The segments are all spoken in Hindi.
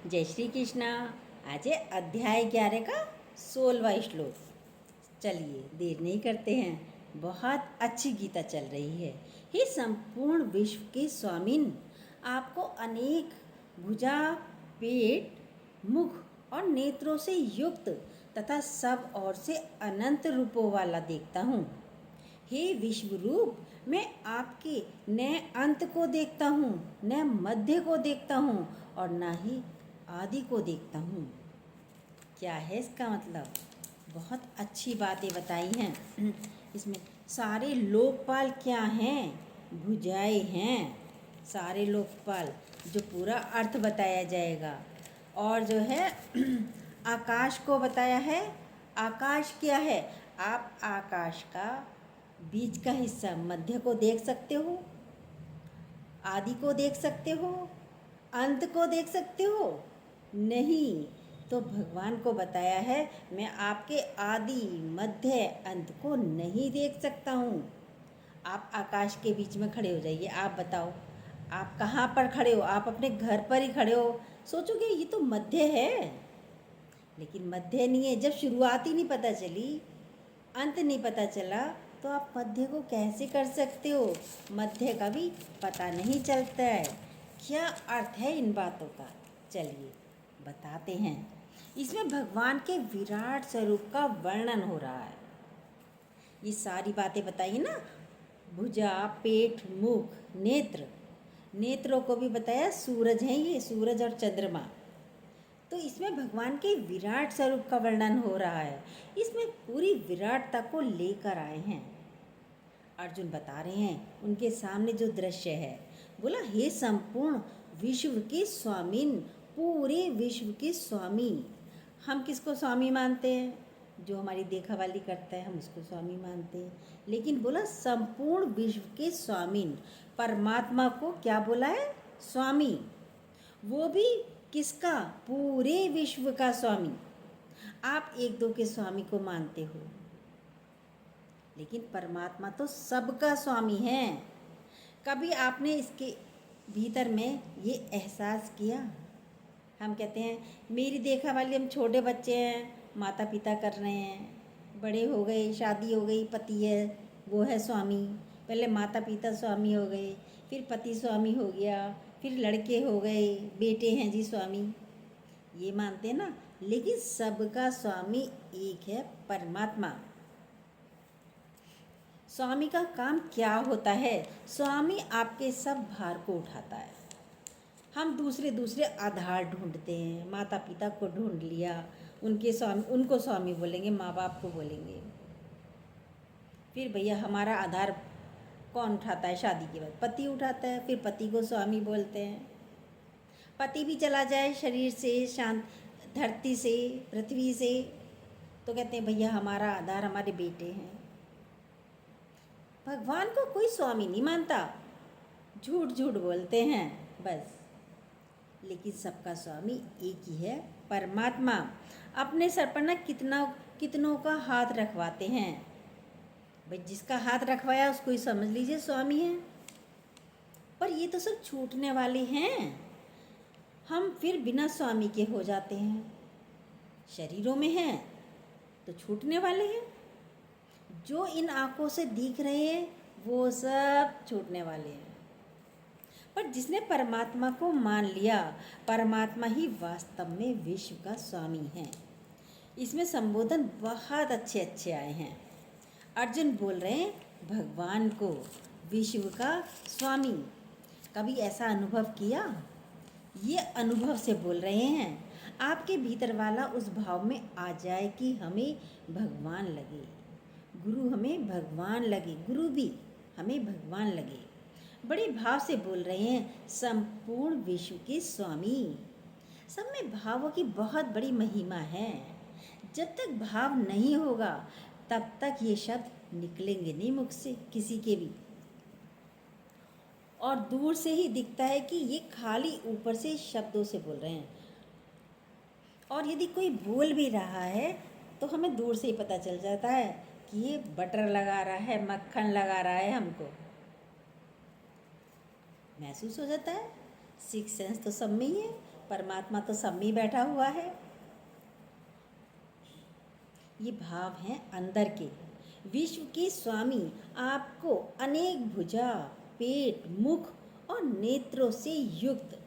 जय श्री कृष्णा। आज है अध्याय 11 का 16वां श्लोक। चलिए देर नहीं करते हैं, बहुत अच्छी गीता चल रही है। हे संपूर्ण विश्व के स्वामिन, आपको अनेक भुजा, पेट, मुख और नेत्रों से युक्त तथा सब ओर से अनंत रूपों वाला देखता हूँ। हे विश्व रूप, मैं आपके न अंत को देखता हूँ, न मध्य को देखता हूँ और न ही आदि को देखता हूँ। क्या है इसका मतलब? बहुत अच्छी बातें बताई हैं। इसमें सारे लोकपाल क्या हैं? भुजाएं हैं सारे लोकपाल, जो पूरा अर्थ बताया जाएगा। और जो है आकाश को बताया है। आकाश क्या है? आप आकाश का बीच का हिस्सा मध्य को देख सकते हो, आदि को देख सकते हो, अंत को देख सकते हो? नहीं। तो भगवान को बताया है, मैं आपके आदि मध्य अंत को नहीं देख सकता हूँ। आप आकाश के बीच में खड़े हो जाइए, आप बताओ आप कहाँ पर खड़े हो? आप अपने घर पर ही खड़े हो। सोचोगे ये तो मध्य है, लेकिन मध्य नहीं है। जब शुरुआत ही नहीं पता चली, अंत नहीं पता चला, तो आप मध्य को कैसे कर सकते हो? मध्य का भी पता नहीं चलता है। क्या अर्थ है इन बातों का? चलिए बताते हैं। इसमें भगवान के विराट स्वरूप का वर्णन हो रहा है। ये सारी बातें बताइए ना, भुजा, पेट, मुख, नेत्र। नेत्रों को भी बताया, सूरज हैं ये, सूरज और चंद्रमा। तो इसमें भगवान के विराट स्वरूप का वर्णन हो रहा है। इसमें पूरी विराटता को लेकर आए हैं। अर्जुन बता रहे हैं उनके सामने जो दृश्य है, बोला हे संपूर्ण विश्व के स्वामिन, पूरे विश्व के स्वामी। हम किसको स्वामी मानते हैं? जो हमारी देखा वाली करता है हम उसको स्वामी मानते हैं। लेकिन बोला संपूर्ण विश्व के स्वामिन, परमात्मा को क्या बोला है? स्वामी। वो भी किसका? पूरे विश्व का स्वामी। आप एक दो के स्वामी को मानते हो, लेकिन परमात्मा तो सबका स्वामी है। कभी आपने इसके भीतर में ये एहसास किया? हम कहते हैं मेरी देखा वाली, हम छोटे बच्चे हैं, माता पिता कर रहे हैं, बड़े हो गए, शादी हो गई, पति है, वो है स्वामी। पहले माता पिता स्वामी हो गए, फिर पति स्वामी हो गया, फिर लड़के हो गए, बेटे हैं जी स्वामी। ये मानते हैं ना, लेकिन सबका स्वामी एक है, परमात्मा। स्वामी का काम क्या होता है? स्वामी आपके सब भार को उठाता है। हम दूसरे दूसरे आधार ढूंढते हैं। माता पिता को ढूंढ लिया, उनके स्वामी, उनको स्वामी बोलेंगे, माँ बाप को बोलेंगे। फिर भैया हमारा आधार कौन उठाता है? शादी के बाद पति उठाता है, फिर पति को स्वामी बोलते हैं। पति भी चला जाए शरीर से, शांत धरती से, पृथ्वी से, तो कहते हैं भैया हमारा आधार हमारे बेटे हैं। भगवान को कोई स्वामी नहीं मानता, झूठ झूठ बोलते हैं बस। लेकिन सबका स्वामी एक ही है, परमात्मा। अपने सर पर ना कितनों का हाथ रखवाते हैं। भाई जिसका हाथ रखवाया उसको ही समझ लीजिए स्वामी है। पर ये तो सब छूटने वाले हैं। हम फिर बिना स्वामी के हो जाते हैं। शरीरों में हैं तो छूटने वाले हैं। जो इन आँखों से दिख रहे हैं वो सब छूटने वाले हैं। पर जिसने परमात्मा को मान लिया, परमात्मा ही वास्तव में विश्व का स्वामी है। इसमें संबोधन बहुत अच्छे अच्छे आए हैं। अर्जुन बोल रहे हैं भगवान को विश्व का स्वामी। कभी ऐसा अनुभव किया? ये अनुभव से बोल रहे हैं। आपके भीतर वाला उस भाव में आ जाए कि हमें भगवान लगे, गुरु हमें भगवान लगे, गुरु भी हमें भगवान लगे। बड़े भाव से बोल रहे हैं संपूर्ण विश्व के स्वामी। सब में भावों की बहुत बड़ी महिमा है। जब तक भाव नहीं होगा तब तक ये शब्द निकलेंगे नहीं मुख से किसी के भी। और दूर से ही दिखता है कि ये खाली ऊपर से शब्दों से बोल रहे हैं। और यदि कोई बोल भी रहा है तो हमें दूर से ही पता चल जाता है कि ये बटर लगा रहा है, मक्खन लगा रहा है। हमको महसूस हो जाता है। सिक्स सेंस तो सब में ही है। परमात्मा तो सब में बैठा हुआ है। ये भाव हैं अंदर के। विश्व के स्वामी आपको अनेक भुजा, पेट, मुख और नेत्रों से युक्त।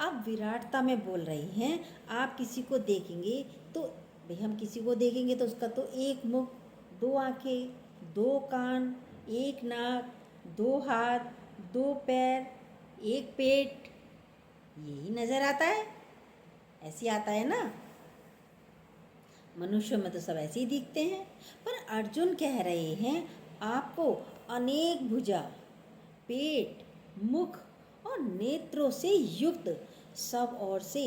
अब विराटता में बोल रही हैं। आप किसी को देखेंगे तो भाई हम किसी को देखेंगे तो उसका तो एक मुख, दो आंखें, दो कान, एक नाक, दो हाथ, दो पैर, एक पेट, यही नज़र आता है। ऐसे आता है ना। मनुष्य में तो सब ऐसे ही दिखते हैं। पर अर्जुन कह रहे हैं आपको अनेक भुजा, पेट, मुख और नेत्रों से युक्त सब ओर से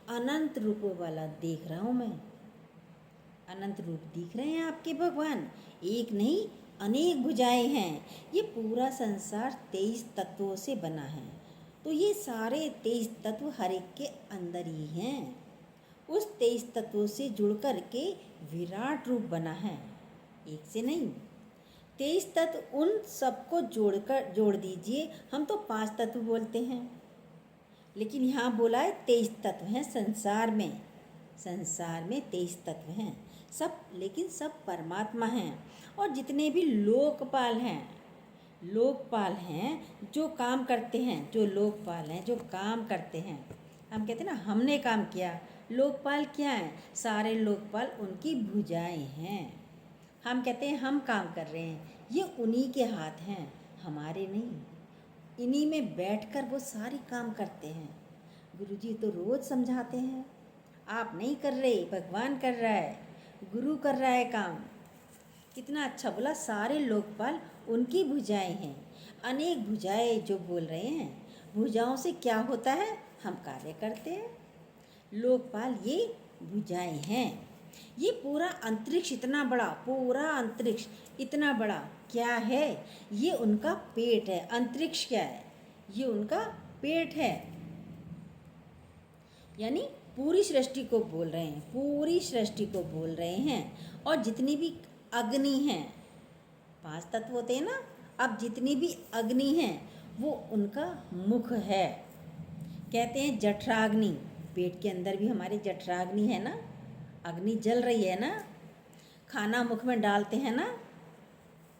अनंत रूपों वाला देख रहा हूँ मैं। अनंत रूप दिख रहे हैं आपके भगवान। एक नहीं अनेक भुजाएं हैं। ये पूरा संसार 23 तत्वों से बना है। तो ये सारे 23 तत्व हर एक के अंदर ही हैं। उस 23 तत्वों से जुड़ कर के विराट रूप बना है, एक से नहीं। 23 तत्व उन सबको जोड़ दीजिए। हम तो 5 तत्व बोलते हैं, लेकिन यहाँ बोला है 23 तत्व हैं संसार में। संसार में 23 तत्व हैं सब, लेकिन सब परमात्मा हैं। और जितने भी लोकपाल हैं जो काम करते हैं, जो लोकपाल हैं जो काम करते हैं, हम कहते हैं ना हमने काम किया। लोकपाल क्या है? सारे लोकपाल उनकी भुजाएं हैं। हम कहते हैं हम काम कर रहे हैं, ये उन्हीं के हाथ हैं, हमारे नहीं। इन्हीं में बैठकर वो सारी काम करते हैं। गुरुजी तो रोज़ समझाते हैं, आप नहीं कर रहे, भगवान कर रहा है, गुरु कर रहा है काम। कितना अच्छा बोला, सारे लोकपाल उनकी भुजाएं हैं। अनेक भुजाएं जो बोल रहे हैं, भुजाओं से क्या होता है? हम कार्य करते हैं। लोकपाल ये भुजाएं हैं। ये पूरा अंतरिक्ष इतना बड़ा, पूरा अंतरिक्ष इतना बड़ा क्या है? ये उनका पेट है। अंतरिक्ष क्या है? ये उनका पेट है। यानी पूरी सृष्टि को बोल रहे हैं, पूरी सृष्टि को बोल रहे हैं। और जितनी भी अग्नि हैं, 5 तत्व होते हैं ना, अब जितनी भी अग्नि हैं वो उनका मुख है। कहते हैं जठराग्नि, पेट के अंदर भी हमारे जठराग्नि है ना, अग्नि जल रही है ना। खाना मुख में डालते हैं ना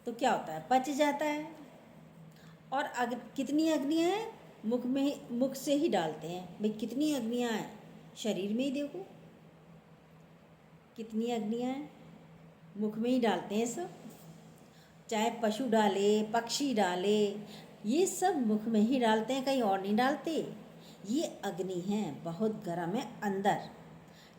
तो क्या होता है? पच जाता है। और कितनी अग्नियाँ हैं? मुख से ही डालते हैं। भाई कितनी अग्नियाँ हैं? शरीर में ही देखो कितनी अग्नियाँ हैं, मुख में ही डालते हैं सब। चाहे पशु डाले, पक्षी डाले, ये सब मुख में ही डालते हैं, कहीं और नहीं डालते। ये अग्नि हैं, बहुत गर्म है अंदर।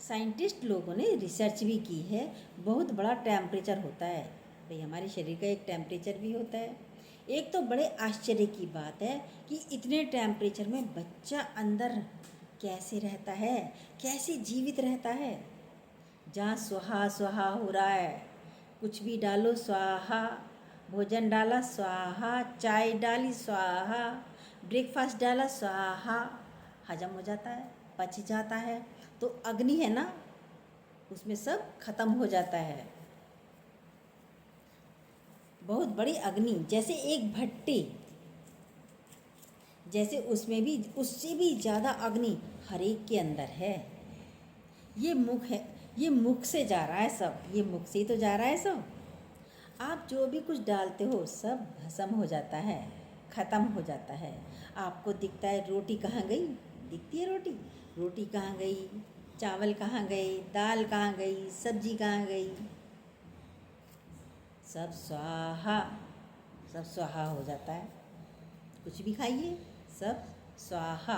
साइंटिस्ट लोगों ने रिसर्च भी की है, बहुत बड़ा टेम्परेचर होता है। भाई हमारे शरीर का एक टेम्परेचर भी होता है। एक तो बड़े आश्चर्य की बात है कि इतने टेम्परेचर में बच्चा अंदर कैसे रहता है, कैसे जीवित रहता है। जहाँ स्वाहा स्वाहा हो रहा है, कुछ भी डालो स्वाहा, भोजन डाला स्वाहा, चाय डाली स्वाहा, ब्रेकफास्ट डाला स्वाहा, हजम हो जाता है, पच जाता है। तो अग्नि है ना, उसमें सब खत्म हो जाता है। बहुत बड़ी अग्नि, जैसे एक भट्टी, जैसे उसमें भी उससे भी ज़्यादा अग्नि हर एक के अंदर है। ये मुख है, ये मुख से जा रहा है सब, ये मुख से ही तो जा रहा है सब। आप जो भी कुछ डालते हो सब भस्म हो जाता है, ख़त्म हो जाता है। आपको दिखता है रोटी कहाँ गई, दिखती है रोटी, रोटी कहाँ गई, चावल कहाँ गए, दाल कहाँ गई, सब्जी कहाँ गई, सब स्वाहा, सब स्वाहा हो जाता है। कुछ भी खाइए सब स्वाहा,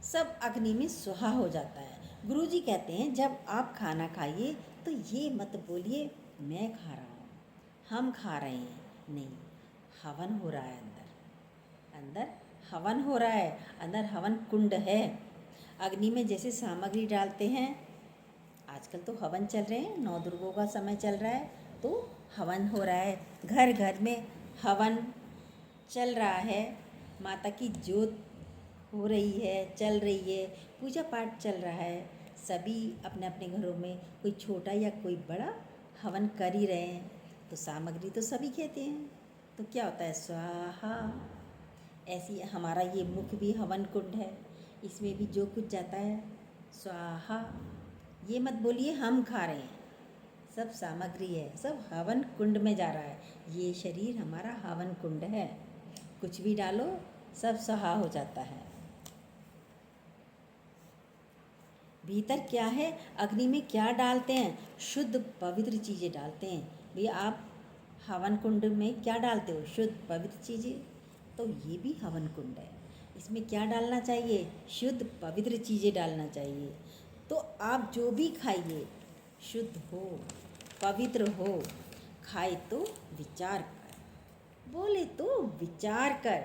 सब अग्नि में स्वाहा हो जाता है। गुरुजी कहते हैं जब आप खाना खाइए तो ये मत बोलिए मैं खा रहा हूँ, हम खा रहे हैं, नहीं, हवन हो रहा है अंदर, अंदर हवन हो रहा है, अंदर हवन कुंड है। अग्नि में जैसे सामग्री डालते हैं, आजकल तो हवन चल रहे हैं, 9 दुर्गों का समय चल रहा है तो हवन हो रहा है, घर घर में हवन चल रहा है, माता की जोत हो रही है, चल रही है, पूजा पाठ चल रहा है। सभी अपने अपने घरों में कोई छोटा या कोई बड़ा हवन कर ही रहे हैं, तो सामग्री तो सभी कहते हैं, तो क्या होता है स्वाहा। ऐसी हमारा ये मुख भी हवन कुंड है। इसमें भी जो कुछ जाता है स्वाहा। ये मत बोलिए हम खा रहे हैं, सब सामग्री है, सब हवन कुंड में जा रहा है। ये शरीर हमारा हवन कुंड है, कुछ भी डालो सब स्वाहा हो जाता है। भीतर क्या है, अग्नि में क्या डालते हैं, शुद्ध पवित्र चीज़ें डालते हैं। भैया आप हवन कुंड में क्या डालते हो, शुद्ध पवित्र चीज़ें, तो ये भी हवन कुंड है। इसमें क्या डालना चाहिए, शुद्ध पवित्र चीज़ें डालना चाहिए। तो आप जो भी खाइए शुद्ध हो, पवित्र हो। खाए तो विचार कर, बोले तो विचार कर,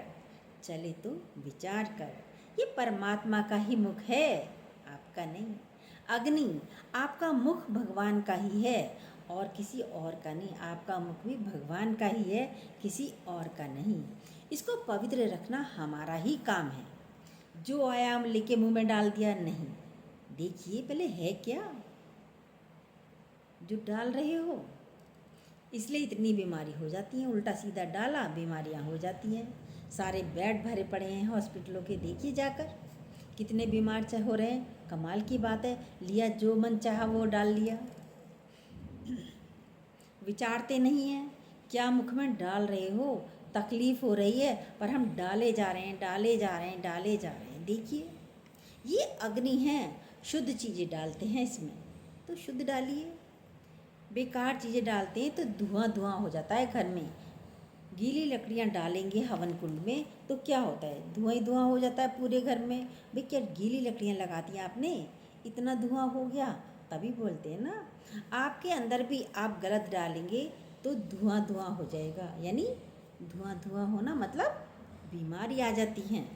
चले तो विचार कर। ये परमात्मा का ही मुख है, आपका नहीं। अग्नि आपका मुख भगवान का ही है और किसी और का नहीं। आपका मुख भी भगवान का ही है, किसी और का नहीं। इसको पवित्र रखना हमारा ही काम है। जो आया हम लेके मुंह में डाल दिया, नहीं। देखिए पहले है क्या जो डाल रहे हो। इसलिए इतनी बीमारी हो जाती है, उल्टा सीधा डाला बीमारियां हो जाती हैं। सारे बेड भरे पड़े हैं हॉस्पिटलों के, देखिए जाकर कितने बीमार चाहे हो रहे हैं। कमाल की बात है, लिया जो मन चाहा वो डाल लिया। विचारते नहीं हैं क्या मुख में डाल रहे हो। तकलीफ हो रही है पर हम डाले जा रहे हैं, डाले जा रहे हैं, डाले जा रहे हैं। देखिए ये अग्नि है, शुद्ध चीज़ें डालते हैं इसमें तो शुद्ध डालिए। बेकार चीज़ें डालते हैं तो धुआं धुआं हो जाता है घर में। गीली लकड़ियाँ डालेंगे हवन कुंड में तो क्या होता है, धुआं ही धुआं हो जाता है पूरे घर में। भाई क्या गीली लकड़ियाँ लगा दी आपने, इतना धुआं हो गया, तभी बोलते हैं ना। आपके अंदर भी आप गलत डालेंगे तो धुआं धुआं हो जाएगा, यानी धुआं धुआं होना मतलब बीमारी आ जाती हैं।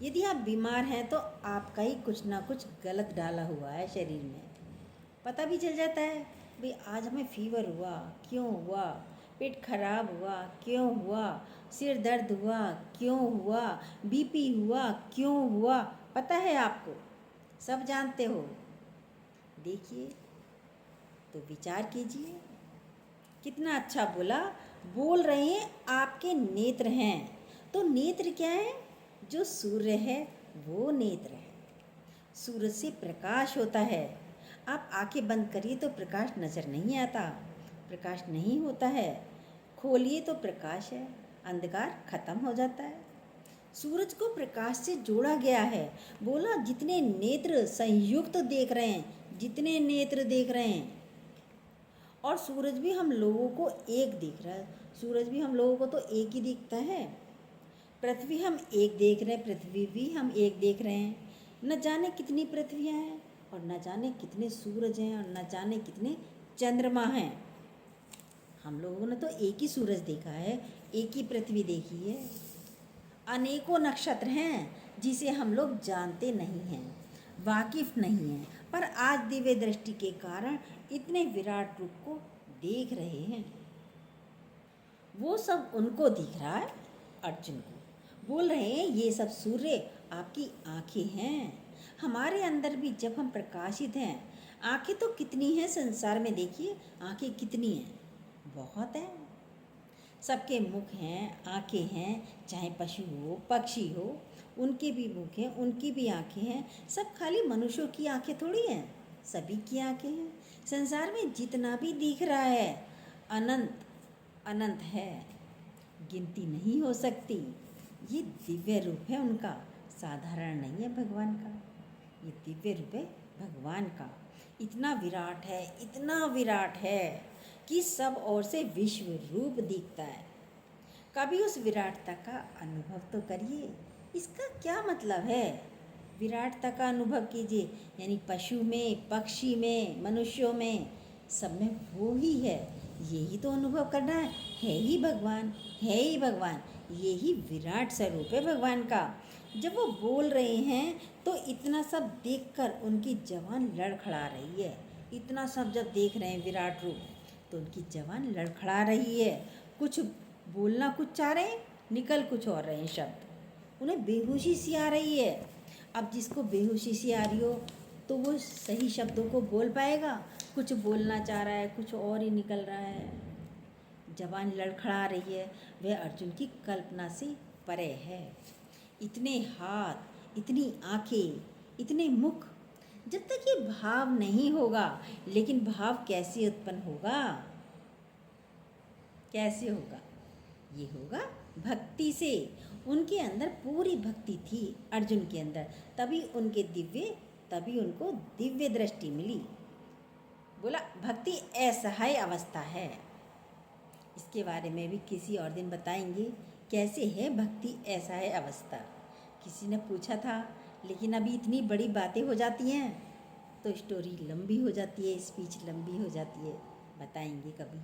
यदि आप बीमार हैं तो आपका ही कुछ ना कुछ गलत डाला हुआ है शरीर में, पता भी चल जाता है। भाई आज हमें फीवर हुआ, क्यों हुआ, पेट खराब हुआ, क्यों हुआ, सिर दर्द हुआ, क्यों हुआ, बीपी हुआ, क्यों हुआ, पता है आपको, सब जानते हो। देखिए तो विचार कीजिए, कितना अच्छा बोला। बोल रहे हैं आपके नेत्र हैं, तो नेत्र क्या है, जो सूर्य है वो नेत्र है। सूरज से प्रकाश होता है। आप आंखें बंद करिए तो प्रकाश नज़र नहीं आता, प्रकाश नहीं होता है। खोलिए तो प्रकाश है, अंधकार खत्म हो जाता है। सूरज को प्रकाश से जोड़ा गया है। बोला जितने नेत्र संयुक्त देख रहे हैं, जितने नेत्र देख रहे हैं, और सूरज भी हम लोगों को एक दिख रहा है। सूरज भी हम लोगों को तो एक ही दिखता है। पृथ्वी हम एक देख रहे हैं, पृथ्वी भी हम एक देख रहे हैं। न जाने कितनी पृथ्वियाँ हैं और न जाने कितने सूरज हैं और न जाने कितने चंद्रमा हैं। हम लोगों ने तो एक ही सूरज देखा है, एक ही पृथ्वी देखी है। अनेकों नक्षत्र हैं जिसे हम लोग जानते नहीं हैं, वाकिफ नहीं हैं, पर आज दिव्य दृष्टि के कारण इतने विराट रूप को देख रहे हैं। वो सब उनको दिख रहा है, अर्जुन को बोल रहे हैं ये सब सूर्य आपकी आंखें हैं। हमारे अंदर भी जब हम प्रकाशित हैं, आंखें तो कितनी हैं संसार में, देखिए आंखें कितनी हैं, बहुत हैं। सबके मुख हैं, आंखें हैं, चाहे पशु हो पक्षी हो, उनके भी मुख हैं, उनकी भी आंखें हैं। सब खाली मनुष्यों की आंखें थोड़ी हैं, सभी की आंखें हैं। संसार में जितना भी दिख रहा है अनंत अनंत है, गिनती नहीं हो सकती। ये दिव्य रूप है उनका, साधारण नहीं है भगवान का। ये दिव्य रूप है भगवान का। इतना विराट है, इतना विराट है कि सब ओर से विश्व रूप दिखता है। कभी उस विराटता का अनुभव तो करिए। इसका क्या मतलब है, विराटता का अनुभव कीजिए, यानी पशु में, पक्षी में, मनुष्यों में, सब में वो ही है। यही तो अनुभव करना है ही भगवान, है ही भगवान। यही विराट स्वरूप है भगवान का। जब वो बोल रहे हैं तो इतना सब देखकर उनकी जवान लड़खड़ा रही है। इतना सब जब देख रहे हैं विराट रूप तो उनकी जवान लड़खड़ा रही है। कुछ बोलना कुछ चाह रहे हैं, निकल कुछ और रहे हैं शब्द, उन्हें बेहोशी सी आ रही है। अब जिसको बेहोशी सी आ रही हो तो वो सही शब्दों को बोल पाएगा, कुछ बोलना चाह रहा है कुछ और ही निकल रहा है। जवान लड़खड़ा रही है, वह अर्जुन की कल्पना से परे है। इतने हाथ, इतनी आंखें, इतने मुख, जब तक ये भाव नहीं होगा। लेकिन भाव कैसे उत्पन्न होगा? कैसे होगा? ये होगा भक्ति से। उनके अंदर पूरी भक्ति थी, अर्जुन के अंदर, तभी उनको दिव्य दृष्टि मिली। बोला भक्ति असहाय अवस्था है। इसके बारे में भी किसी और दिन बताएंगे, कैसे है भक्ति असहाय अवस्था। किसी ने पूछा था, लेकिन अभी इतनी बड़ी बातें हो जाती हैं तो स्टोरी लंबी हो जाती है, स्पीच लंबी हो जाती है। बताएंगे कभी।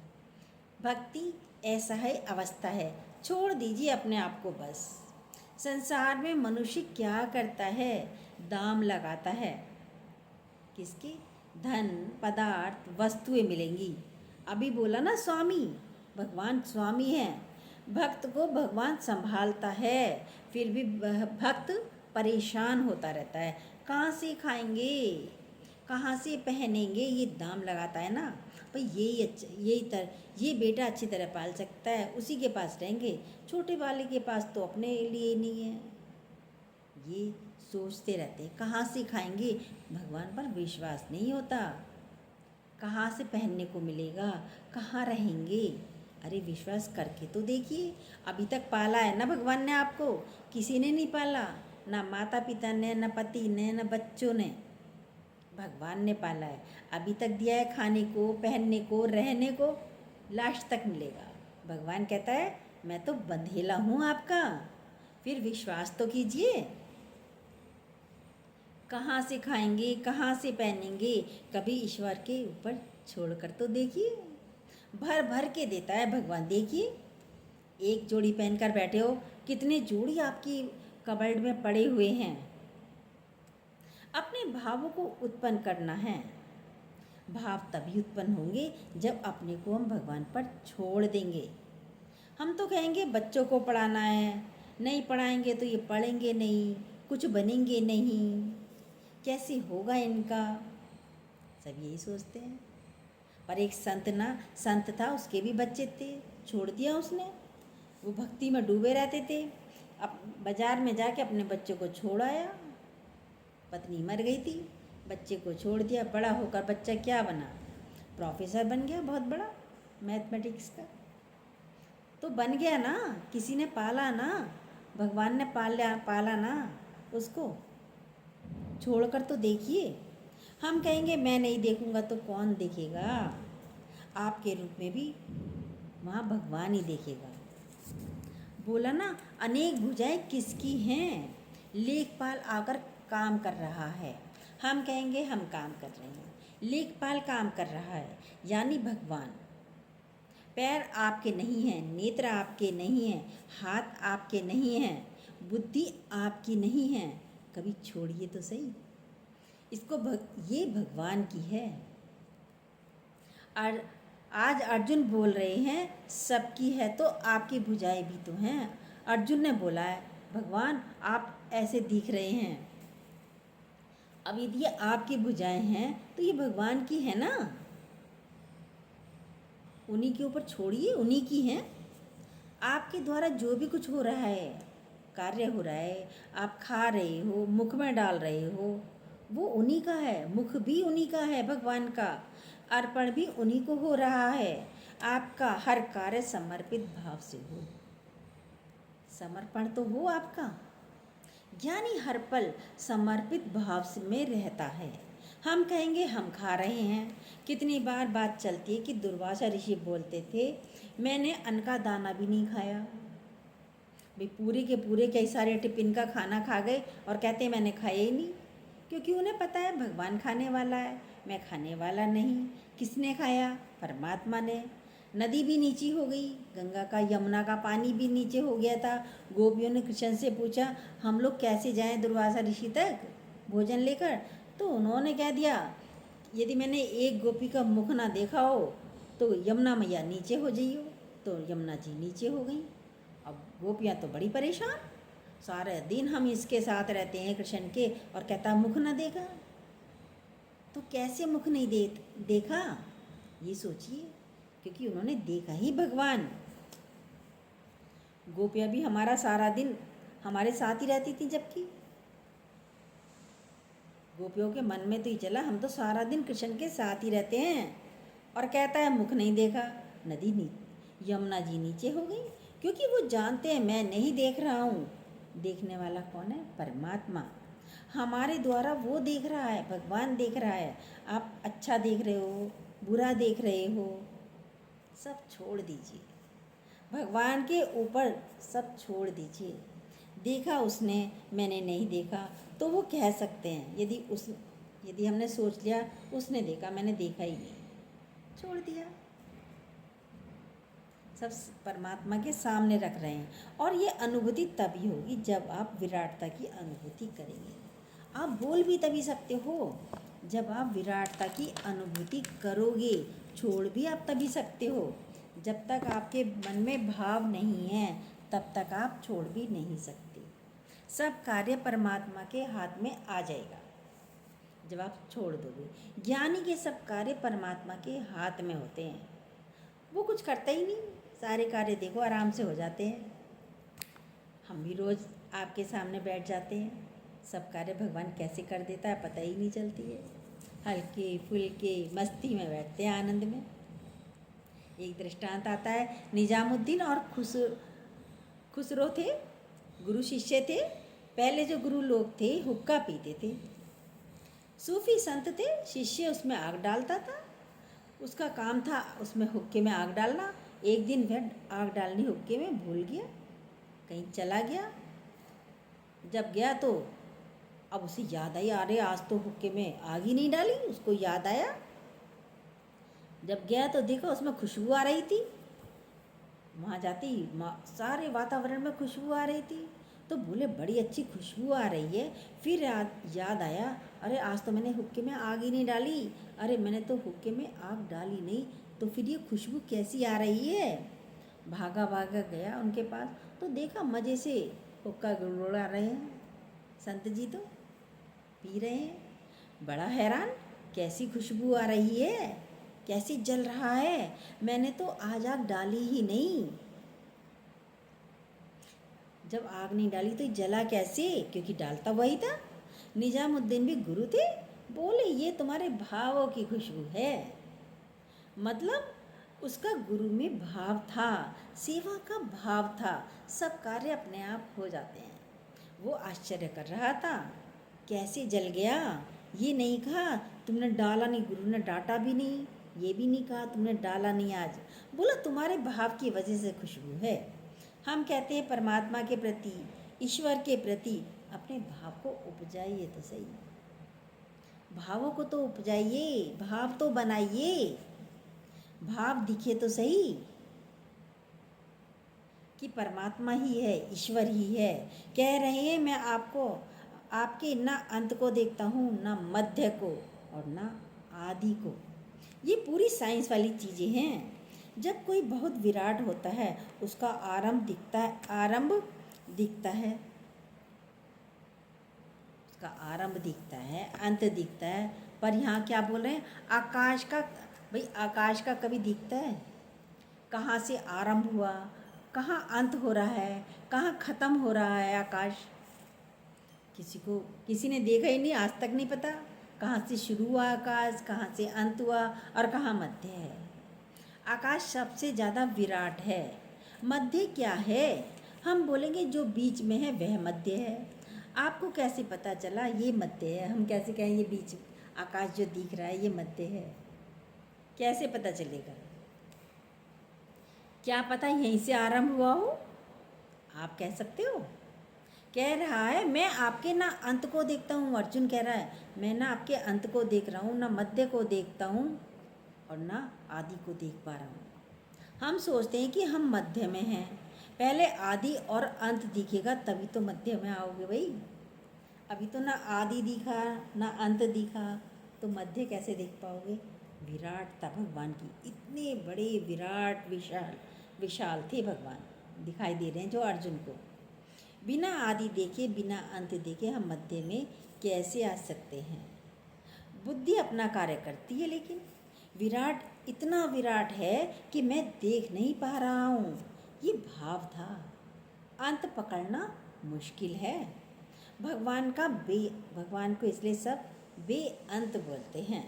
भक्ति असहाय अवस्था है। छोड़ दीजिए अपने आप को बस। संसार में मनुष्य क्या करता है? दाम लगाता है। किसके? धन, पदार्थ, वस्तुएं मिलेंगी। अभी बोला ना स्वामी, भगवान स्वामी हैं। भक्त को भगवान संभालता है, फिर भी भक्त परेशान होता रहता है। कहाँ से खाएंगे, कहाँ से पहनेंगे, ये दाम लगाता है ना। भाई ये बेटा अच्छी तरह पाल सकता है, उसी के पास रहेंगे, छोटे वाले के पास तो अपने लिए नहीं है। ये सोचते रहते, कहाँ से खाएंगे, भगवान पर विश्वास नहीं होता। कहाँ से पहनने को मिलेगा, कहाँ रहेंगे। अरे विश्वास करके तो देखिए। अभी तक पाला है ना भगवान ने आपको, किसी ने नहीं पाला, ना माता पिता ने, ना पति ने, ना बच्चों ने, भगवान ने पाला है। अभी तक दिया है खाने को, पहनने को, रहने को, लास्ट तक मिलेगा। भगवान कहता है मैं तो बंधेला हूँ आपका, फिर विश्वास तो कीजिए। कहाँ से खाएंगे, कहाँ से पहनेंगे, कभी ईश्वर के ऊपर छोड़कर तो देखिए। भर भर के देता है भगवान। देखिए, एक जोड़ी पहनकर बैठे हो, कितने जोड़ी आपकी कबर्ड में पड़े हुए हैं। अपने भावों को उत्पन्न करना है। भाव तभी उत्पन्न होंगे जब अपने को हम भगवान पर छोड़ देंगे। हम तो कहेंगे बच्चों को पढ़ाना है, नहीं पढ़ाएंगे तो ये पढ़ेंगे नहीं, कुछ बनेंगे नहीं, कैसे होगा इनका, सब यही सोचते हैं। पर एक संत था, उसके भी बच्चे थे, छोड़ दिया उसने। वो भक्ति में डूबे रहते थे। अब बाज़ार में जाके अपने बच्चों को छोड़ आया। पत्नी मर गई थी, बच्चे को छोड़ दिया। बड़ा होकर बच्चा क्या बना? प्रोफेसर बन गया, बहुत बड़ा, मैथमेटिक्स का। तो बन गया ना, किसी ने पाला ना, भगवान ने पाला ना उसको। छोड़कर तो देखिए। हम कहेंगे मैं नहीं देखूंगा तो कौन देखेगा? आपके रूप में भी वहाँ भगवान ही देखेगा। बोला ना, अनेक भुजाएं किसकी हैं? लेखपाल आकर काम कर रहा है। हम कहेंगे हम काम कर रहे हैं, लेखपाल काम कर रहा है, यानी भगवान। पैर आपके नहीं हैं, नेत्र आपके नहीं हैं, हाथ आपके नहीं हैं, बुद्धि आपकी नहीं है। कभी छोड़िए तो सही। ये भगवान की है। और आज अर्जुन बोल रहे हैं सबकी है, तो आपकी भुजाएं भी तो हैं। अर्जुन ने बोला है भगवान आप ऐसे दिख रहे हैं, अब यदि ये आपकी भुजाएं हैं तो ये भगवान की है ना। उन्हीं के ऊपर छोड़िए, उन्हीं की हैं। आपके द्वारा जो भी कुछ हो रहा है, कार्य हो रहा है, आप खा रहे हो, मुख में डाल रहे हो, वो उन्हीं का है। मुख भी उन्हीं का है, भगवान का। अर्पण भी उन्हीं को हो रहा है। आपका हर कार्य समर्पित भाव से हो, समर्पण तो हो आपका। ज्ञानी हर पल समर्पित भाव से में रहता है। हम कहेंगे हम खा रहे हैं। कितनी बार बात चलती है कि दुर्वासा ऋषि बोलते थे मैंने अन्न का दाना भी नहीं खाया। भाई पूरे के पूरे कई सारे टिफिन का खाना खा गए और कहते मैंने खाया ही नहीं, क्योंकि उन्हें पता है भगवान खाने वाला है, मैं खाने वाला नहीं। किसने खाया? परमात्मा ने। नदी भी नीची हो गई, गंगा का यमुना का पानी भी नीचे हो गया था। गोपियों ने कृष्ण से पूछा हम लोग कैसे जाएं दुर्वासा ऋषि तक भोजन लेकर? तो उन्होंने कह दिया यदि मैंने एक गोपी का मुख ना देखा हो तो यमुना मैया नीचे हो जाइयो। तो यमुना जी नीचे हो गई। अब गोपियाँ तो बड़ी परेशान, सारे दिन हम इसके साथ रहते हैं कृष्ण के, और कहता मुख ना देखा। तो कैसे मुख नहीं देखा, ये सोचिए, क्योंकि उन्होंने देखा ही भगवान। गोपियाँ भी हमारा सारा दिन हमारे साथ ही रहती थी, जबकि गोपियों के मन में तो ये चला, हम तो सारा दिन कृष्ण के साथ ही रहते हैं। और कहता है मुख नहीं देखा। नदी यमुना जी नीचे हो गई, क्योंकि वो जानते हैं मैं नहीं देख रहा हूँ। देखने वाला कौन है? परमात्मा। हमारे द्वारा वो देख रहा है, भगवान देख रहा है। आप अच्छा देख रहे हो, बुरा देख रहे हो, सब छोड़ दीजिए, भगवान के ऊपर सब छोड़ दीजिए। देखा उसने, मैंने नहीं देखा, तो वो कह सकते हैं। यदि हमने सोच लिया उसने देखा, मैंने देखा ही नहीं, छोड़ दिया। सब परमात्मा के सामने रख रहे हैं। और ये अनुभूति तभी होगी जब आप विराटता की अनुभूति करेंगे। आप बोल भी तभी सकते हो जब आप विराटता की अनुभूति करोगे। छोड़ भी आप तभी सकते हो। जब तक आपके मन में भाव नहीं है तब तक आप छोड़ भी नहीं सकते। सब कार्य परमात्मा के हाथ में आ जाएगा जब आप छोड़ दोगे। ज्ञानी के सब कार्य परमात्मा के हाथ में होते हैं। वो कुछ करता ही नहीं, सारे कार्य देखो आराम से हो जाते हैं। हम भी रोज़ आपके सामने बैठ जाते हैं, सब कार्य भगवान कैसे कर देता है पता ही नहीं चलती है। हल्के फुल्के मस्ती में बैठते हैं, आनंद में। एक दृष्टांत आता है, निजामुद्दीन और खुसरो थे, गुरु शिष्य थे। पहले जो गुरु लोग थे हुक्का पीते थे, सूफी संत थे, शिष्य उसमें आग डालता था। उसका काम था उसमें हुक्के में आग डालना। एक दिन वह आग डालनी हुक्के में भूल गया, कहीं चला गया। जब गया तो अब उसे याद आई, अरे आज तो हुक्के में आग ही नहीं डाली। उसको याद आया, जब गया तो देखो उसमें खुशबू आ रही थी। वहाँ जाती सारे वातावरण में खुशबू आ रही थी, तो बोले बड़ी अच्छी खुशबू आ रही है। फिर याद आया, अरे आज तो मैंने हुक्के में आग ही नहीं डाली। अरे मैंने तो हुक्के में आग डाली नहीं, तो फिर ये खुशबू कैसी आ रही है? भागा भागा गया उनके पास, तो देखा मज़े से हुक्का गुड़गुड़ा रहे हैं, संत जी तो पी रहे हैं। बड़ा हैरान, कैसी खुशबू आ रही है, कैसी जल रहा है, मैंने तो आज आग डाली ही नहीं। जब आग नहीं डाली तो जला कैसे? क्योंकि डालता वही था। निजामुद्दीन भी गुरु थे, बोले ये तुम्हारे भावों की खुशबू है। मतलब उसका गुरु में भाव था, सेवा का भाव था, सब कार्य अपने आप हो जाते हैं। वो आश्चर्य कर रहा था, कैसे जल गया। ये नहीं कहा तुमने डाला नहीं, गुरु ने डांटा भी नहीं, ये भी नहीं कहा तुमने डाला नहीं आज। बोला तुम्हारे भाव की वजह से खुशबू है। हम कहते हैं परमात्मा के प्रति, ईश्वर के प्रति अपने भाव को उपजाइए तो सही, भावों को तो उपजाइए, भाव तो बनाइए, भाव दिखे तो सही कि परमात्मा ही है, ईश्वर ही है। कह रहे हैं मैं आपको आपके ना अंत को देखता हूँ, ना मध्य को और ना आदि को। ये पूरी साइंस वाली चीज़ें हैं। जब कोई बहुत विराट होता है उसका आरंभ दिखता है, उसका आरंभ दिखता है, अंत दिखता है। पर यहाँ क्या बोल रहे हैं? आकाश का, भाई आकाश का कभी दिखता है? कहाँ से आरंभ हुआ, कहाँ अंत हो रहा है, कहाँ ख़त्म हो रहा है आकाश? किसी ने देखा ही नहीं, आज तक नहीं पता कहाँ से शुरू हुआ आकाश, कहाँ से अंत हुआ और कहाँ मध्य है। आकाश सबसे ज़्यादा विराट है। मध्य क्या है? हम बोलेंगे जो बीच में है वह मध्य है। आपको कैसे पता चला ये मध्य है? हम कैसे कहें ये बीच आकाश जो दिख रहा है ये मध्य है? कैसे पता चलेगा? क्या पता यहीं से आरंभ हुआ हो? आप कह सकते हो? कह रहा है मैं आपके ना अंत को देखता हूँ। अर्जुन कह रहा है मैं ना आपके अंत को देख रहा हूँ, ना मध्य को देखता हूँ और ना आदि को देख पा रहा हूँ। हम सोचते हैं कि हम मध्य में हैं, पहले आदि और अंत दिखेगा तभी तो मध्य में आओगे भाई। अभी तो ना आदि दिखा ना अंत दिखा, तो मध्य कैसे देख पाओगे? विराटता भगवान की, इतने बड़े विराट विशाल थे भगवान, दिखाई दे रहे हैं जो अर्जुन को। बिना आदि देखे बिना अंत देखे हम मध्य में कैसे आ सकते हैं? बुद्धि अपना कार्य करती है, लेकिन विराट इतना विराट है कि मैं देख नहीं पा रहा हूँ, ये भाव था। अंत पकड़ना मुश्किल है। भगवान को इसलिए सब बेअंत बोलते हैं।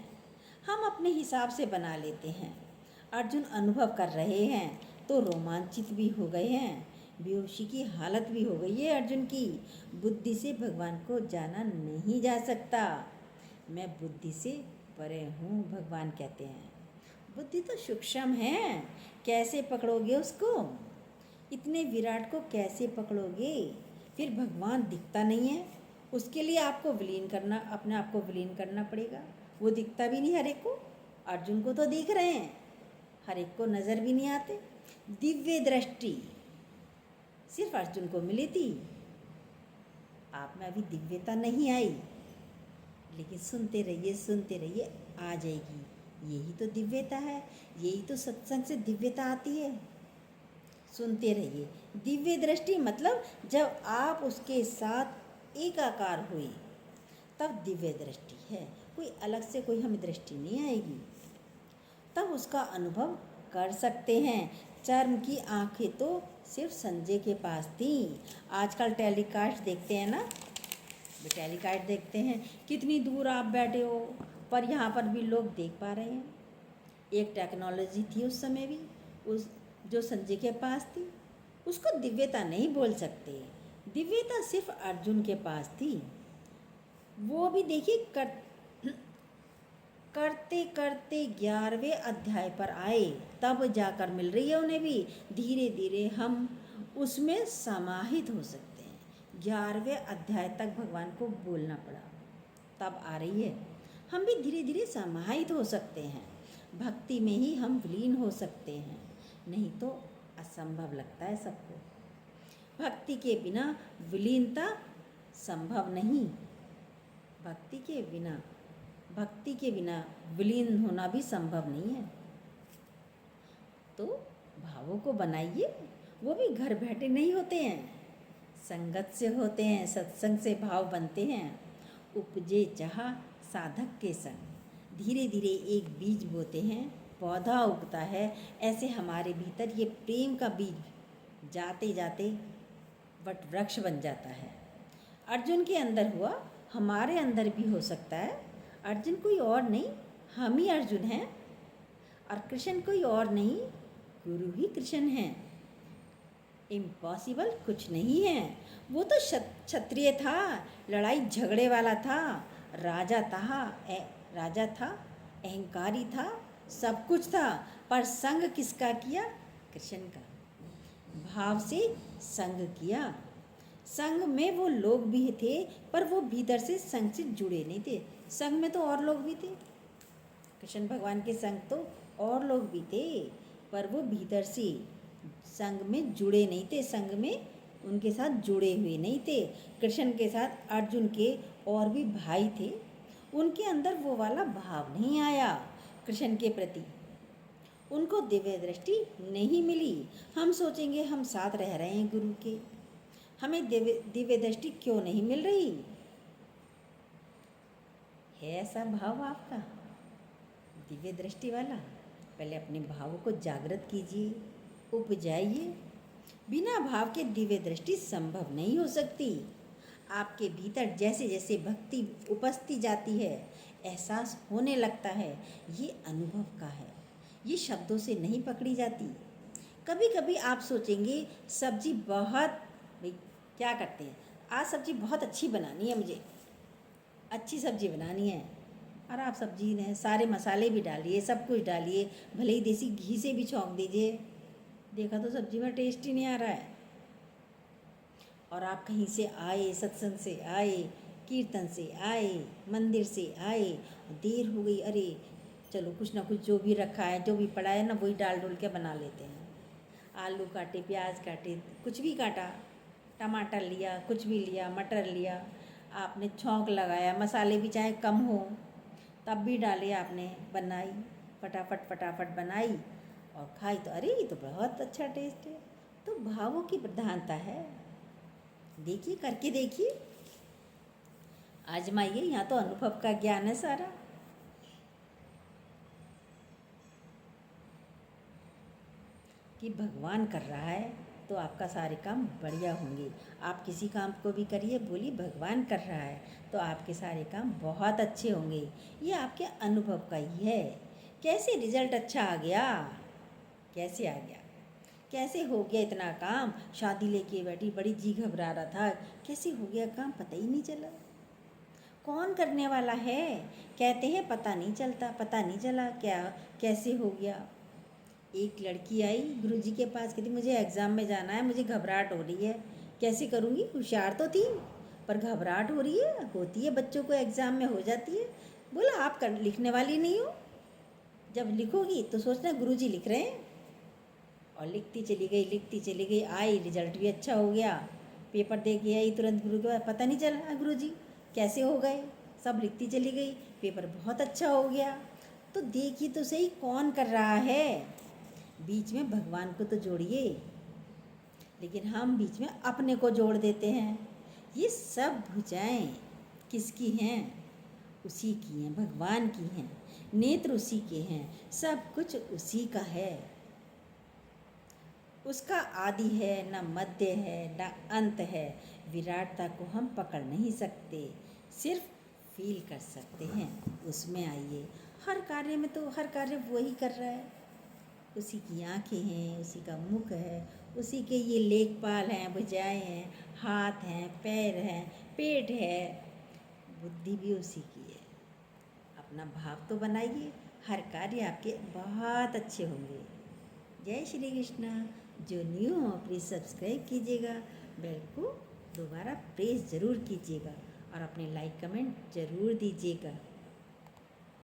हम अपने हिसाब से बना लेते हैं। अर्जुन अनुभव कर रहे हैं तो रोमांचित भी हो गए हैं। बेहोशी की हालत भी हो गई है अर्जुन की। बुद्धि से भगवान को जाना नहीं जा सकता। मैं बुद्धि से परे हूँ, भगवान कहते हैं। बुद्धि तो सूक्ष्म है, कैसे पकड़ोगे उसको? इतने विराट को कैसे पकड़ोगे? फिर भगवान दिखता नहीं है, उसके लिए आपको विलीन करना, अपने आप को विलीन करना पड़ेगा। वो दिखता भी नहीं हर एक को। अर्जुन को तो दिख रहे हैं, हर एक को नज़र भी नहीं आते। दिव्य दृष्टि सिर्फ अर्जुन को मिली थी। आप में अभी दिव्यता नहीं आई, लेकिन सुनते रहिए, आ जाएगी। यही तो दिव्यता है, यही तो सत्संग से दिव्यता आती है। सुनते रहिए। दिव्य दृष्टि मतलब जब आप उसके साथ एकाकार हुए तब दिव्य दृष्टि है। कोई अलग से कोई हमें दृष्टि नहीं आएगी, तब उसका अनुभव कर सकते हैं। चर्म की आंखें तो सिर्फ संजय के पास थी। आजकल टेलीकास्ट देखते हैं ना, टेलीकास्ट देखते हैं, कितनी दूर आप बैठे हो पर यहाँ पर भी लोग देख पा रहे हैं। एक टेक्नोलॉजी थी उस समय भी, उस जो संजय के पास थी, उसको दिव्यता नहीं बोल सकते। दिव्यता सिर्फ अर्जुन के पास थी। वो भी देखिए करते करते 11वें अध्याय पर आए, तब जाकर मिल रही है उन्हें भी। धीरे धीरे हम उसमें समाहित हो सकते हैं। 11वें अध्याय तक भगवान को बोलना पड़ा, तब आ रही है। हम भी धीरे धीरे समाहित हो सकते हैं। भक्ति में ही हम विलीन हो सकते हैं, नहीं तो असंभव लगता है सबको। भक्ति के बिना विलीनता संभव नहीं। भक्ति के बिना विलीन होना भी संभव नहीं है। तो भावों को बनाइए, वो भी घर बैठे नहीं होते हैं, संगत से होते हैं, सत्संग से भाव बनते हैं। उपजे चाह साधक के संग, धीरे धीरे एक बीज बोते हैं, पौधा उगता है। ऐसे हमारे भीतर ये प्रेम का बीज जाते जाते वट वृक्ष बन जाता है। अर्जुन के अंदर हुआ, हमारे अंदर भी हो सकता है। अर्जुन कोई और नहीं, हम ही अर्जुन हैं। और कृष्ण कोई और नहीं, गुरु ही कृष्ण हैं। इम्पॉसिबल कुछ नहीं है। वो तो क्षत्रिय था, लड़ाई झगड़े वाला था, राजा था, अहंकारी था, सब कुछ था। पर संग किसका किया? कृष्ण का। भाव से संग किया। संग में वो लोग भी थे, पर वो भीतर से संग से जुड़े नहीं थे। संग में तो और लोग भी थे, कृष्ण भगवान के संग तो और लोग भी थे, पर वो भीतर से संग में जुड़े नहीं थे, संग में उनके साथ जुड़े हुए नहीं थे। कृष्ण के साथ अर्जुन के और भी भाई थे, उनके अंदर वो वाला भाव नहीं आया कृष्ण के प्रति। उनको दिव्य दृष्टि नहीं मिली। हम सोचेंगे हम साथ रह रहे हैं गुरु के, हमें दिव्य दृष्टि क्यों नहीं मिल रही? है ऐसा भाव आपका दिव्य दृष्टि वाला? पहले अपने भावों को जागृत कीजिए, उपजाइए। बिना भाव के दिव्य दृष्टि संभव नहीं हो सकती। आपके भीतर जैसे जैसे भक्ति उपजती जाती है, एहसास होने लगता है। ये अनुभव का है, ये शब्दों से नहीं पकड़ी जाती। कभी कभी आप सोचेंगे सब्जी बहुत, भाई क्या करते हैं, आज सब्जी बहुत अच्छी बनानी है, मुझे अच्छी सब्जी बनानी है। और आप सब्जी ने सारे मसाले भी डालिए, सब कुछ डालिए, भले ही देसी घी से भी छौंक दीजिए, देखा तो सब्जी में टेस्ट ही नहीं आ रहा है। और आप कहीं से आए, सत्संग से आए, कीर्तन से आए, मंदिर से आए, देर हो गई, अरे चलो कुछ ना कुछ जो भी रखा है, जो भी पड़ा है ना, वही डाल डोल के बना लेते हैं। आलू काटे, प्याज काटे, कुछ भी काटा, टमाटर लिया, कुछ भी लिया, मटर लिया, आपने छौंक लगाया, मसाले भी चाहे कम हो तब भी डाले आपने, बनाई, फटाफट बनाई और खाई, तो अरे ये तो बहुत अच्छा टेस्ट है। तो भावों की प्रधानता है। देखिए, करके देखिए, आजमाइए। यहाँ तो अनुभव का ज्ञान है सारा। कि भगवान कर रहा है, तो आपका सारे काम बढ़िया होंगे। आप किसी काम को भी करिए, बोलिए भगवान कर रहा है, तो आपके सारे काम बहुत अच्छे होंगे। ये आपके अनुभव का ही है। कैसे रिजल्ट अच्छा आ गया? कैसे आ गया? कैसे हो गया इतना काम? शादी लेके बैठी, बड़ी जी घबरा रहा था, कैसे हो गया काम पता ही नहीं चला। कौन करने वाला है? कहते हैं पता नहीं चलता, पता नहीं चला क्या कैसे हो गया। एक लड़की आई गुरुजी के पास, कहती मुझे एग्ज़ाम में जाना है, मुझे घबराहट हो रही है, कैसे करूँगी? होशियार तो थी पर घबराहट हो रही है। होती है, बच्चों को एग्ज़ाम में हो जाती है। बोला आप कर लिखने वाली नहीं हो, जब लिखोगी तो सोचना गुरुजी लिख रहे हैं। और लिखती चली गई, लिखती चली गई, आई रिजल्ट भी अच्छा हो गया। पेपर दे के आई तुरंत गुरु के पास, पता नहीं चला गुरुजी कैसे हो गए, सब लिखती चली गई, पेपर बहुत अच्छा हो गया। तो देखिए तो सही कौन कर रहा है। बीच में भगवान को तो जोड़िए, लेकिन हम बीच में अपने को जोड़ देते हैं। ये सब भुजाएं किसकी हैं? उसी की हैं, भगवान की हैं। नेत्र उसी के हैं, सब कुछ उसी का है। उसका आदि है, न मध्य है, न अंत है। विराटता को हम पकड़ नहीं सकते, सिर्फ फील कर सकते हैं। उसमें आइए, हर कार्य में तो हर कार्य वही कर रहा है। उसी की आँखें हैं, उसी का मुख है, उसी के ये लेखपाल हैं, भुजाएं हैं, हाथ हैं, पैर हैं, पेट है, बुद्धि भी उसी की है। अपना भाव तो बनाइए, हर कार्य आपके बहुत अच्छे होंगे। जय श्री कृष्णा। जो न्यू हो प्लीज़ सब्सक्राइब कीजिएगा, बेल को दोबारा प्रेस ज़रूर कीजिएगा और अपने लाइक कमेंट ज़रूर दीजिएगा।